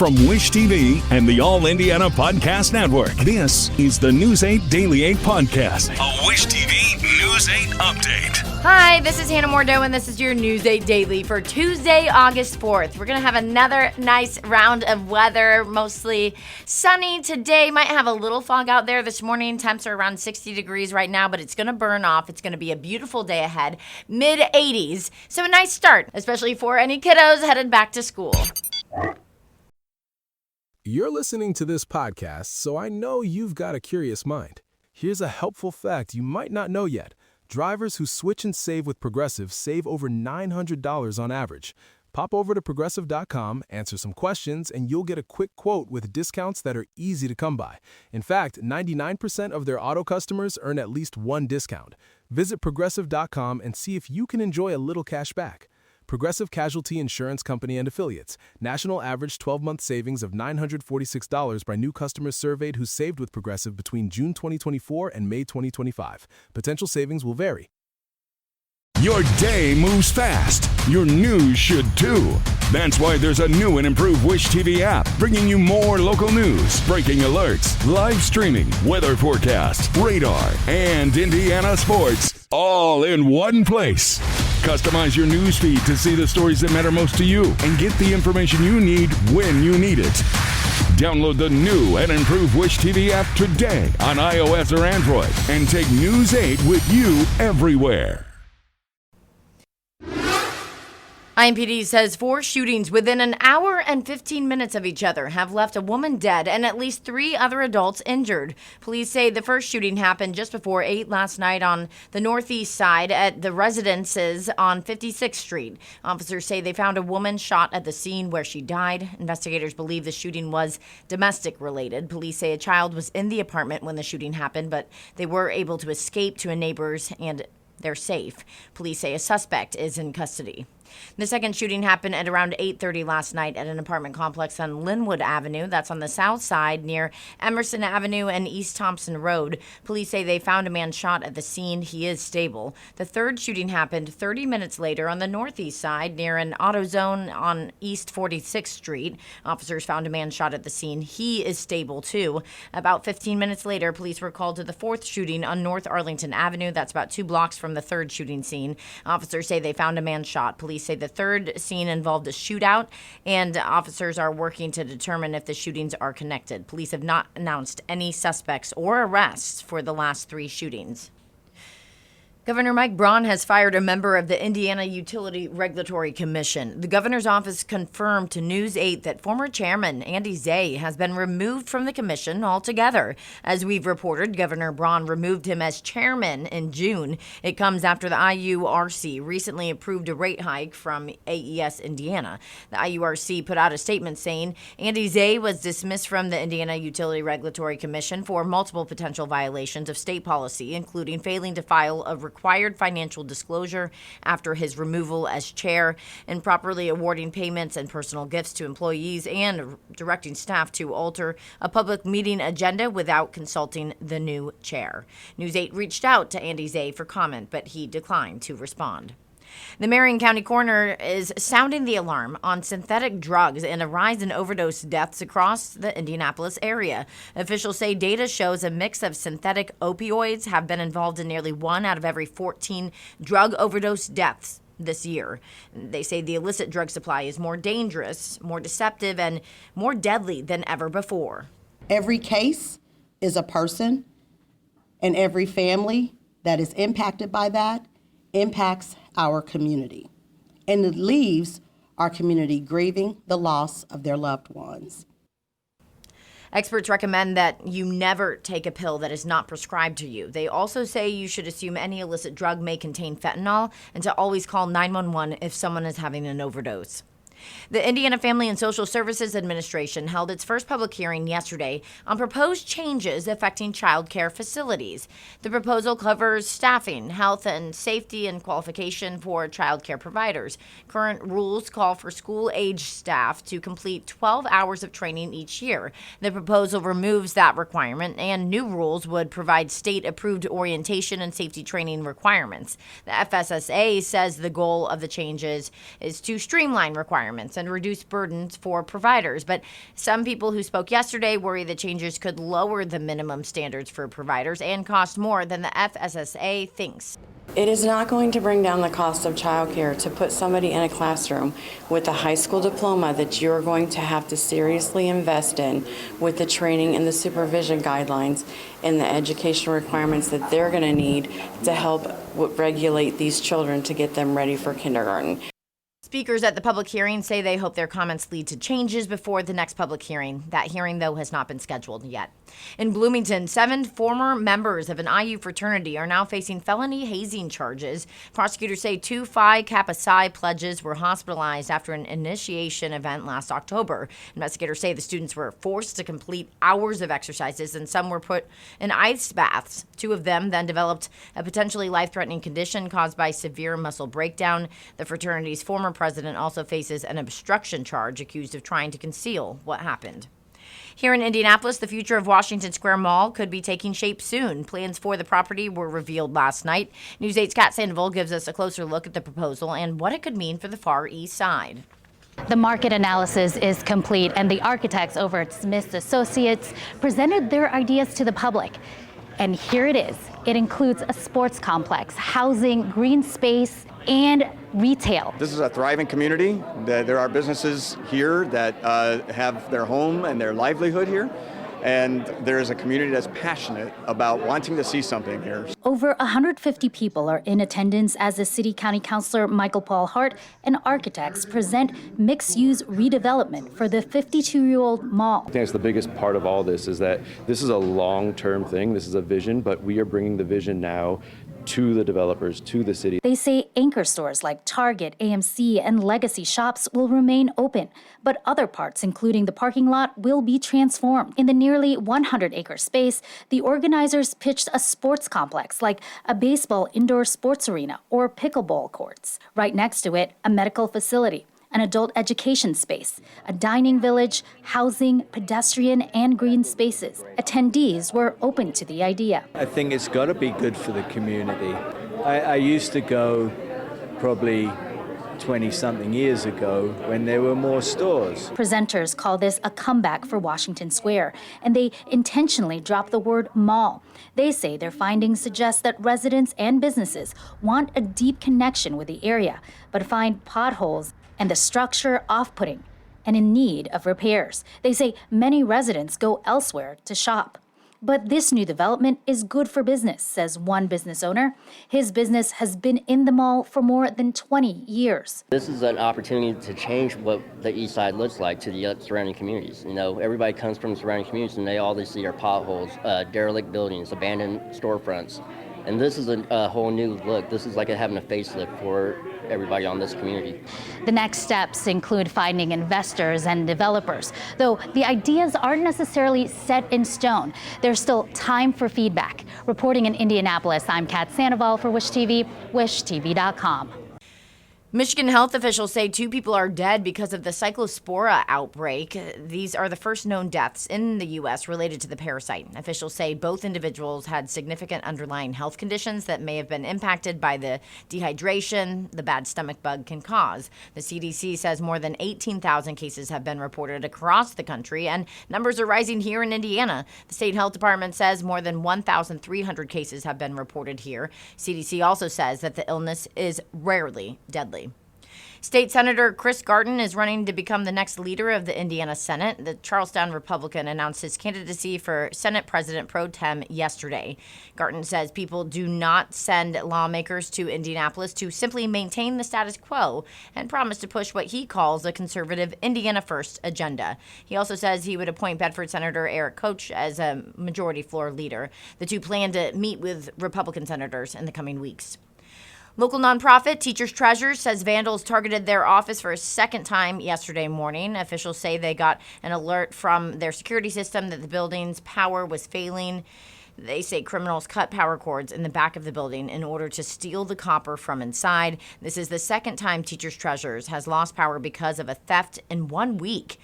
From Wish TV and the All Indiana Podcast Network, this is the News 8 Daily 8 Podcast, a Wish TV News 8 update. Hi, this is Hannah Mordeau, and this is your News 8 Daily for Tuesday, August 4th. We're going to have another nice round of weather, mostly sunny today. Might have a little fog out there this morning. Temps are around 60 degrees right now, but it's going to burn off. It's going to be a beautiful day ahead, mid-80s. So a nice start, especially for any kiddos headed back to school. You're listening to this podcast, so I know you've got a curious mind. Here's a helpful fact you might not know yet. Drivers who switch and save with Progressive save over $900 on average. Pop over to Progressive.com, answer some questions, and you'll get a quick quote with discounts that are easy to come by. In fact, 99% of their auto customers earn at least one discount. Visit Progressive.com and see if you can enjoy a little cash back. Progressive Casualty Insurance Company and Affiliates. National average 12-month savings of $946 by new customers surveyed who saved with Progressive between June 2024 and May 2025. Potential savings will vary. Your day moves fast. Your news should too. That's why there's a new and improved Wish TV app, bringing you more local news, breaking alerts, live streaming, weather forecast, radar, and Indiana sports, all in one place. Customize your news feed to see the stories that matter most to you and get the information you need when you need it. Download the new and improved Wish TV app today on iOS or Android and take News 8 with you everywhere. IMPD says 4 shootings within an hour and 15 minutes of each other have left a woman dead and at least 3 other adults injured. Police say the first shooting happened just before 8 last night on the northeast side at the residences on 56th Street. Officers say they found a woman shot at the scene where she died. Investigators believe the shooting was domestic related. Police say a child was in the apartment when the shooting happened, but they were able to escape to a neighbor's and they're safe. Police say a suspect is in custody. The second shooting happened at around 8:30 last night at an apartment complex on Linwood Avenue. That's on the south side near Emerson Avenue and East Thompson Road. Police say they found a man shot at the scene. He is stable. The third shooting happened 30 minutes later on the northeast side near an AutoZone on East 46th Street. Officers found a man shot at the scene. He is stable too. About 15 minutes later, police were called to the fourth shooting on North Arlington Avenue. That's about 2 blocks from the third shooting scene. Officers say they found a man shot. Police say the third scene involved a shootout, and officers are working to determine if the shootings are connected. Police have not announced any suspects or arrests for the last 3 shootings. Governor Mike Braun has fired a member of the Indiana Utility Regulatory Commission. The governor's office confirmed to News 8 that former chairman Andy Zay has been removed from the commission altogether. As we've reported, Governor Braun removed him as chairman in June. It comes after the IURC recently approved a rate hike from AES Indiana. The IURC put out a statement saying Andy Zay was dismissed from the Indiana Utility Regulatory Commission for multiple potential violations of state policy, including failing to file a required financial disclosure after his removal as chair, improperly awarding payments and personal gifts to employees, and directing staff to alter a public meeting agenda without consulting the new chair. News 8 reached out to Andy Zay for comment, but he declined to respond. The Marion County Coroner is sounding the alarm on synthetic drugs and a rise in overdose deaths across the Indianapolis area. Officials say data shows a mix of synthetic opioids have been involved in nearly 1 out of every 14 drug overdose deaths this year. They say the illicit drug supply is more dangerous, more deceptive, and more deadly than ever before. Every case is a person, and every family that is impacted by that impacts our community, and it leaves our community grieving the loss of their loved ones. Experts recommend that you never take a pill that is not prescribed to you. They also say you should assume any illicit drug may contain fentanyl and to always call 911 if someone is having an overdose. The Indiana Family and Social Services Administration held its first public hearing yesterday on proposed changes affecting child care facilities. The proposal covers staffing, health and safety, and qualification for child care providers. Current rules call for school-age staff to complete 12 hours of training each year. The proposal removes that requirement, and new rules would provide state-approved orientation and safety training requirements. The FSSA says the goal of the changes is to streamline requirements requirements and reduce burdens for providers. But some people who spoke yesterday worry the changes could lower the minimum standards for providers and cost more than the FSSA thinks. It is not going to bring down the cost of childcare to put somebody in a classroom with a high school diploma that you're going to have to seriously invest in with the training and the supervision guidelines and the education requirements that they're going to need to help regulate these children to get them ready for kindergarten. Speakers at the public hearing say they hope their comments lead to changes before the next public hearing. That hearing, though, has not been scheduled yet. In Bloomington, 7 former members of an IU fraternity are now facing felony hazing charges. Prosecutors say 2 Phi Kappa Psi pledges were hospitalized after an initiation event last October. Investigators say the students were forced to complete hours of exercises and some were put in ice baths. 2 of them then developed a potentially life-threatening condition caused by severe muscle breakdown. The fraternity's former president also faces an obstruction charge, accused of trying to conceal what happened. Here in Indianapolis, the future of Washington Square Mall could be taking shape soon. Plans for the property were revealed last night. News 8's Kat Sandoval gives us a closer look at the proposal and what it could mean for the Far East Side. The market analysis is complete, and the architects over at Smith Associates presented their ideas to the public. And here it is. It includes a sports complex, housing, green space, and retail. This is a thriving community. There are businesses here that have their home and their livelihood here. And there is a community that's passionate about wanting to see something here. Over 150 people are in attendance as the City County Councilor Michael Paul Hart and architects present mixed-use redevelopment for the 52-year-old mall. I think that's the biggest part of all this, is that this is a long-term thing. This is a vision, but we are bringing the vision now to the developers, to the city. They say anchor stores like Target, AMC, and Legacy shops will remain open, but other parts, including the parking lot, will be transformed. In the nearly 100-acre space, the organizers pitched a sports complex like a baseball indoor sports arena or pickleball courts. Right next to it, a medical facility, an adult education space, a dining village, housing, pedestrian, and green spaces. Attendees were open to the idea. I think it's got to be good for the community. I used to go probably 20-something years ago when there were more stores. Presenters call this a comeback for Washington Square, and they intentionally drop the word mall. They say their findings suggest that residents and businesses want a deep connection with the area, but find potholes and the structure off-putting and in need of repairs. They say many residents go elsewhere to shop. But this new development is good for business, says one business owner. His business has been in the mall for more than 20 years. This is an opportunity to change what the east side looks like to the surrounding communities. You know, everybody comes from the surrounding communities and they all they see are potholes, derelict buildings, abandoned storefronts. And this is a whole new look. This is like having a facelift for everybody on this community. The next steps include finding investors and developers, though the ideas aren't necessarily set in stone. There's still time for feedback. Reporting in Indianapolis, I'm Kat Sandoval for Wish TV, wishtv.com. Michigan health officials say 2 people are dead because of the cyclospora outbreak. These are the first known deaths in the U.S. related to the parasite. Officials say both individuals had significant underlying health conditions that may have been impacted by the dehydration the bad stomach bug can cause. The CDC says more than 18,000 cases have been reported across the country, and numbers are rising here in Indiana. The state health department says more than 1,300 cases have been reported here. CDC also says that the illness is rarely deadly. State Senator Chris Garton is running to become the next leader of the Indiana Senate. The Charlestown Republican announced his candidacy for Senate President Pro Tem yesterday. Garton says people do not send lawmakers to Indianapolis to simply maintain the status quo and promised to push what he calls a conservative Indiana First agenda. He also says he would appoint Bedford Senator Eric Koch as a majority floor leader. The two plan to meet with Republican senators in the coming weeks. Local nonprofit Teachers Treasures says vandals targeted their office for a second time yesterday morning. Officials say they got an alert from their security system that the building's power was failing. They say criminals cut power cords in the back of the building in order to steal the copper from inside. This is the second time Teachers Treasures has lost power because of a theft in 1 week.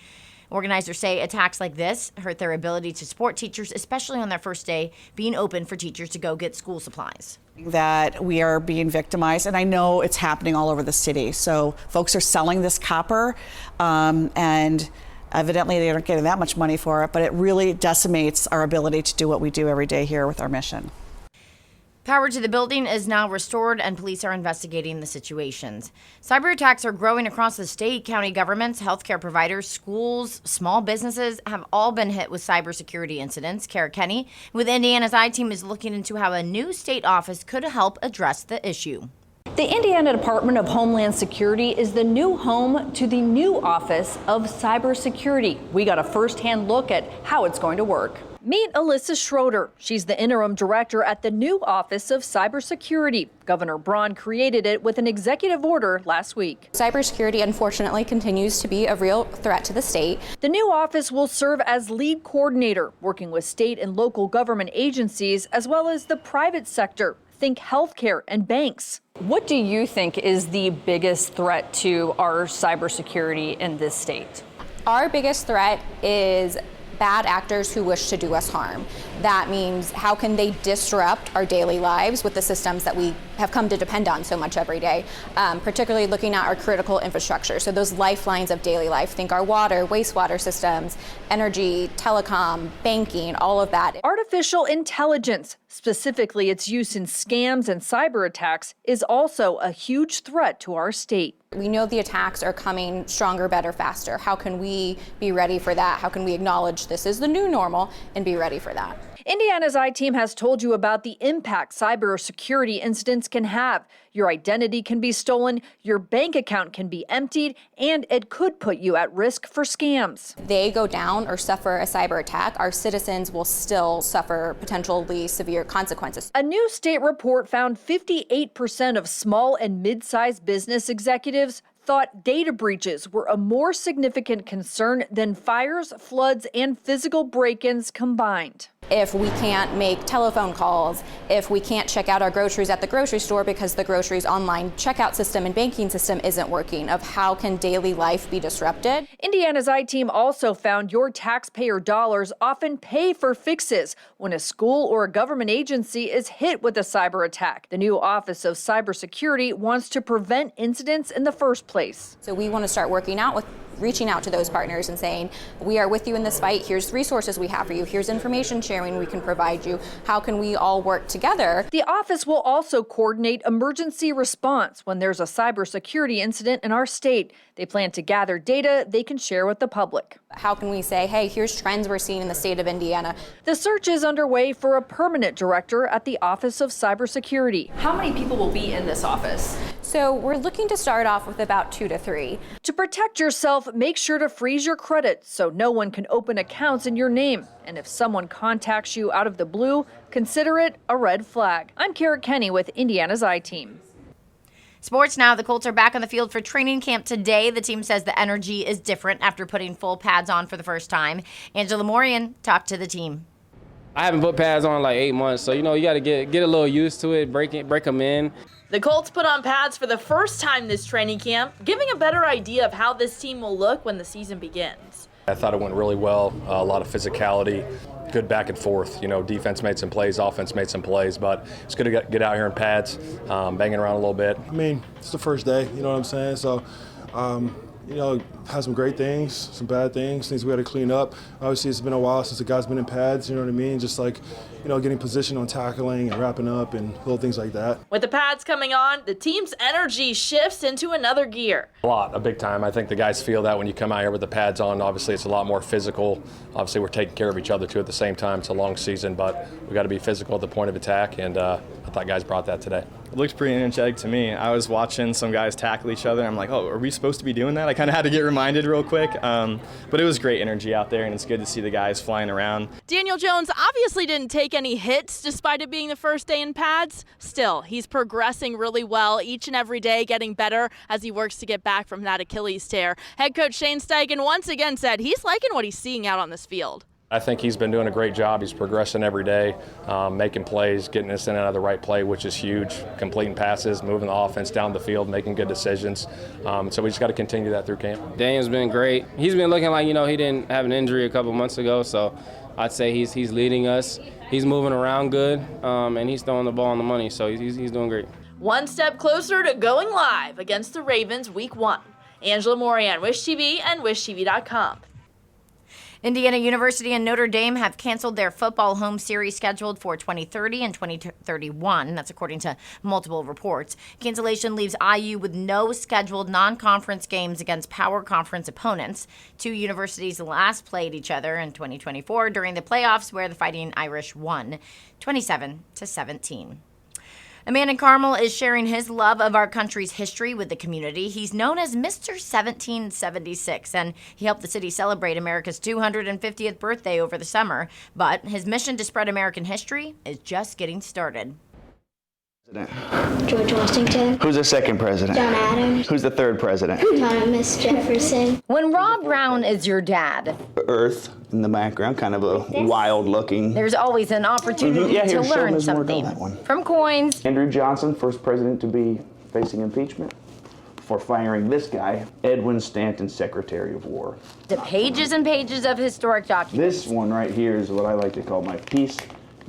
Organizers say attacks like this hurt their ability to support teachers, especially on their first day being open for teachers to go get school supplies. That we are being victimized, and I know it's happening all over the city. So folks are selling this copper, and evidently they aren't getting that much money for it, but it really decimates our ability to do what we do every day here with our mission. Power to the building is now restored, and police are investigating the situations. Cyber attacks are growing across the state. County governments, healthcare providers, schools, small businesses have all been hit with cybersecurity incidents. Kara Kenny with Indiana's I-Team is looking into how a new state office could help address the issue. The Indiana Department of Homeland Security is the new home to the new Office of Cybersecurity. We got a first-hand look at how it's going to work. Meet Alyssa Schroeder. She's the interim director at the new Office of Cybersecurity. Governor Braun created it with an executive order last week. Cybersecurity, unfortunately, continues to be a real threat to the state. The new office will serve as lead coordinator, working with state and local government agencies, as well as the private sector. Think healthcare and banks. What do you think is the biggest threat to our cybersecurity in this state? Our biggest threat is bad actors who wish to do us harm. That means how can they disrupt our daily lives with the systems that we have come to depend on so much every day, particularly looking at our critical infrastructure. So those lifelines of daily life, think our water, wastewater systems, energy, telecom, banking, all of that. Artificial intelligence, specifically its use in scams and cyber attacks, is also a huge threat to our state. We know the attacks are coming stronger, better, faster. How can we be ready for that? How can we acknowledge this is the new normal and be ready for that? Indiana's I-Team has told you about the impact cybersecurity incidents can have. Your identity can be stolen, your bank account can be emptied, and it could put you at risk for scams. They go down or suffer a cyber attack, our citizens will still suffer potentially severe consequences. A new state report found 58% of small and mid-sized business executives thought data breaches were a more significant concern than fires, floods, and physical break-ins combined. If we can't make telephone calls, if we can't check out our groceries at the grocery store because the groceries online checkout system and banking system isn't working, of how can daily life be disrupted? Indiana's I-Team also found your taxpayer dollars often pay for fixes when a school or a government agency is hit with a cyber attack. The new Office of Cybersecurity wants to prevent incidents in the first place. So we want to start reaching out to those partners and saying, we are with you in this fight. Here's resources we have for you. Here's information sharing we can provide you. How can we all work together? The office will also coordinate emergency response when there's a cybersecurity incident in our state. They plan to gather data they can share with the public. How can we say, hey, here's trends we're seeing in the state of Indiana? The search is underway for a permanent director at the Office of Cybersecurity. How many people will be in this office? So we're looking to start off with about 2 to 3. To protect yourself, make sure to freeze your credit so no one can open accounts in your name. And if someone contacts you out of the blue, consider it a red flag. I'm Kara Kenny with Indiana's I-Team. Sports now. The Colts are back on the field for training camp today. The team says the energy is different after putting full pads on for the first time. Angela Marion talked to the team. I haven't put pads on in like 8 months, so you got to get a little used to it, break them in. The Colts put on pads for the first time this training camp, giving a better idea of how this team will look when the season begins. I thought it went really well, a lot of physicality, good back and forth. Defense made some plays, offense made some plays, but it's good to get out here in pads, banging around a little bit. I mean, it's the first day, you know what I'm saying? So, had some great things, some bad things we had to clean up. Obviously, it's been a while since the guys been in pads, you know what I mean? Just like, getting position on tackling and wrapping up and little things like that. With the pads coming on, the team's energy shifts into another gear. A big time. I think the guys feel that when you come out here with the pads on. Obviously, it's a lot more physical. Obviously, we're taking care of each other, too, at the same time. It's a long season, but we got to be physical at the point of attack, and I thought guys brought that today. It looked pretty energetic to me. I was watching some guys tackle each other. I'm like, oh, are we supposed to be doing that? I kind of had to get reminded real quick. But it was great energy out there, and it's good to see the guys flying around. Daniel Jones obviously didn't take any hits despite it being the first day in pads. Still, he's progressing really well each and every day, getting better as he works to get back from that Achilles tear. Head coach Shane Steichen once again said he's liking what he's seeing out on this field. I think he's been doing a great job. He's progressing every day, making plays, getting us in and out of the right play, which is huge, completing passes, moving the offense down the field, making good decisions. So we just got to continue that through camp. Daniel's been great. He's been looking like, he didn't have an injury a couple months ago, so I'd say he's leading us. He's moving around good, and he's throwing the ball on the money, so he's doing great. One step closer to going live against the Ravens Week 1. Angela Morian, Wish TV and WishTV.com. Indiana University and Notre Dame have canceled their football home series scheduled for 2030 and 2031. That's according to multiple reports. Cancellation leaves IU with no scheduled non-conference games against power conference opponents. Two universities last played each other in 2024 during the playoffs, where the Fighting Irish won 27-17. A man in Carmel is sharing his love of our country's history with the community. He's known as Mr. 1776, and he helped the city celebrate America's 250th birthday over the summer. But his mission to spread American history is just getting started. George Washington. Who's the second president? John Adams. Who's the third president? Thomas Jefferson. When Rob Brown is your dad, Earth in the background, kind of a wild looking. there's always an opportunity to learn something. From coins. Andrew Johnson, first president to be facing impeachment for firing this guy, Edwin Stanton, Secretary of War. To pages and pages of historic documents. This one right here is what I like to call my piece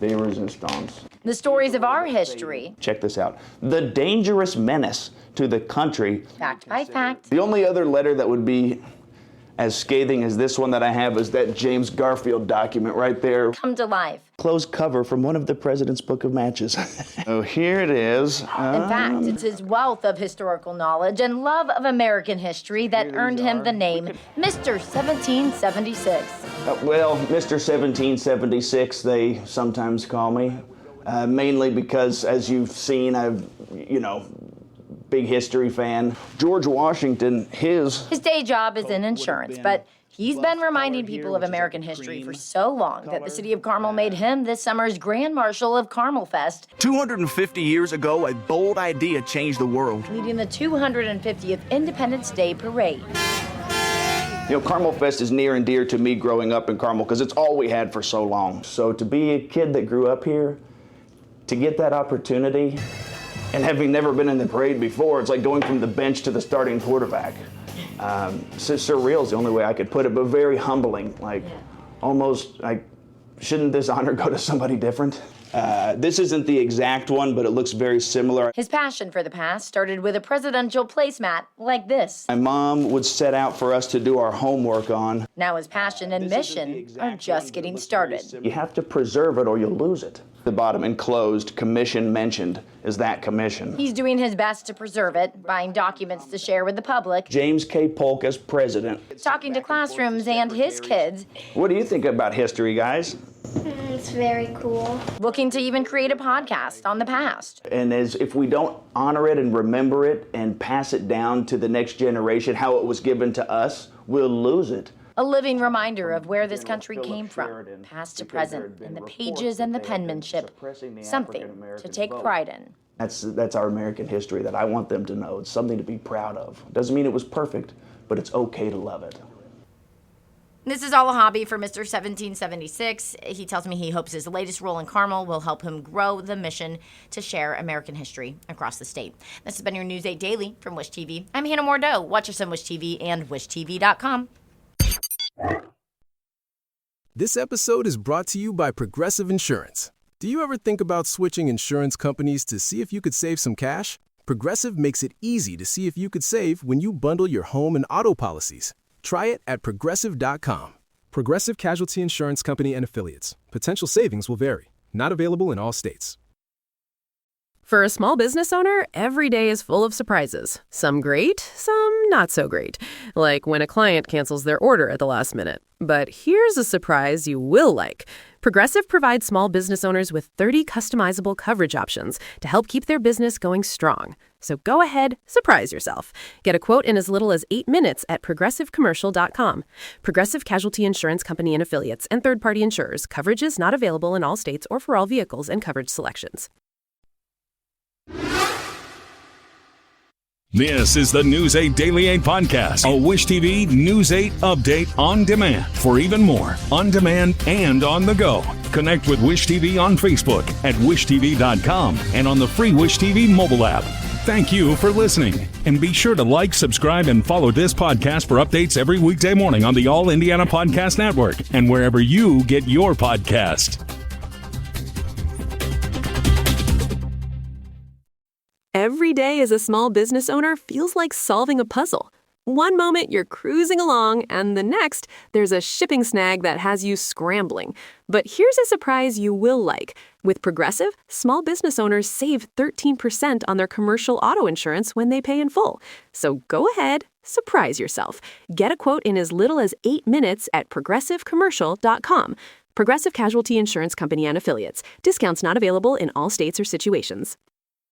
de resistance. The stories of our history. Check this out. The dangerous menace to the country. Fact by fact. The only other letter that would be as scathing as this one that I have is that James Garfield document right there. Come to life. Closed cover from one of the president's book of matches. So here it is. In fact, it's his wealth of historical knowledge and love of American history that earned him the name Mr. 1776. Well, Mr. 1776, they sometimes call me. Mainly because, as you've seen, big history fan. George Washington, his day job is in insurance, but he's been reminding people of American history for so long that the city of Carmel made him this summer's Grand Marshal of Carmel Fest. 250 years ago, a bold idea changed the world. Leading the 250th Independence Day Parade. Carmel Fest is near and dear to me growing up in Carmel because it's all we had for so long. So to be a kid that grew up here, to get that opportunity, and having never been in the parade before, it's like going from the bench to the starting quarterback. Surreal is the only way I could put it, but very humbling. Almost, shouldn't this honor go to somebody different? This isn't the exact one, but it looks very similar. His passion for the past started with a presidential placemat like this. My mom would set out for us to do our homework on. Now his passion and mission are just getting started. You have to preserve it or you'll lose it. The bottom enclosed commission mentioned is that commission. He's doing his best to preserve it, buying documents to share with the public. James K. Polk as president. Talking to classrooms and his kids. What do you think about history, guys? It's very cool. Looking to even create a podcast on the past. And if we don't honor it and remember it and pass it down to the next generation, how it was given to us, we'll lose it. A living reminder of where this country came from, past to present, in the pages and the penmanship. Something to take pride in. That's our American history that I want them to know. It's something to be proud of. Doesn't mean it was perfect, but it's okay to love it. This is all a hobby for Mr. 1776. He tells me he hopes his latest role in Carmel will help him grow the mission to share American history across the state. This has been your News 8 Daily from Wish TV. I'm Hannah Mordeau. Watch us on Wish TV and WishTV.com. This episode is brought to you by Progressive Insurance. Do you ever think about switching insurance companies to see if you could save some cash? Progressive makes it easy to see if you could save when you bundle your home and auto policies. Try it at Progressive.com. Progressive Casualty Insurance Company and Affiliates. Potential savings will vary. Not available in all states. For a small business owner, every day is full of surprises. Some great, some not so great. Like when a client cancels their order at the last minute. But here's a surprise you will like. Progressive provides small business owners with 30 customizable coverage options to help keep their business going strong. So go ahead, surprise yourself. Get a quote in as little as 8 minutes at progressivecommercial.com. Progressive Casualty Insurance Company and Affiliates and third-party insurers. Coverages not available in all states or for all vehicles and coverage selections. This is the News 8 Daily 8 podcast, a Wish TV News 8 update on demand. For even more, on demand and on the go. Connect with Wish TV on Facebook at wishtv.com and on the free Wish TV mobile app. Thank you for listening. And be sure to like, subscribe, and follow this podcast for updates every weekday morning on the All Indiana Podcast Network and wherever you get your podcast. Every day as a small business owner feels like solving a puzzle. One moment you're cruising along, and the next, there's a shipping snag that has you scrambling. But here's a surprise you will like. With Progressive, small business owners save 13% on their commercial auto insurance when they pay in full. So go ahead, surprise yourself. Get a quote in as little as 8 minutes at progressivecommercial.com. Progressive Casualty Insurance Company and Affiliates. Discounts not available in all states or situations.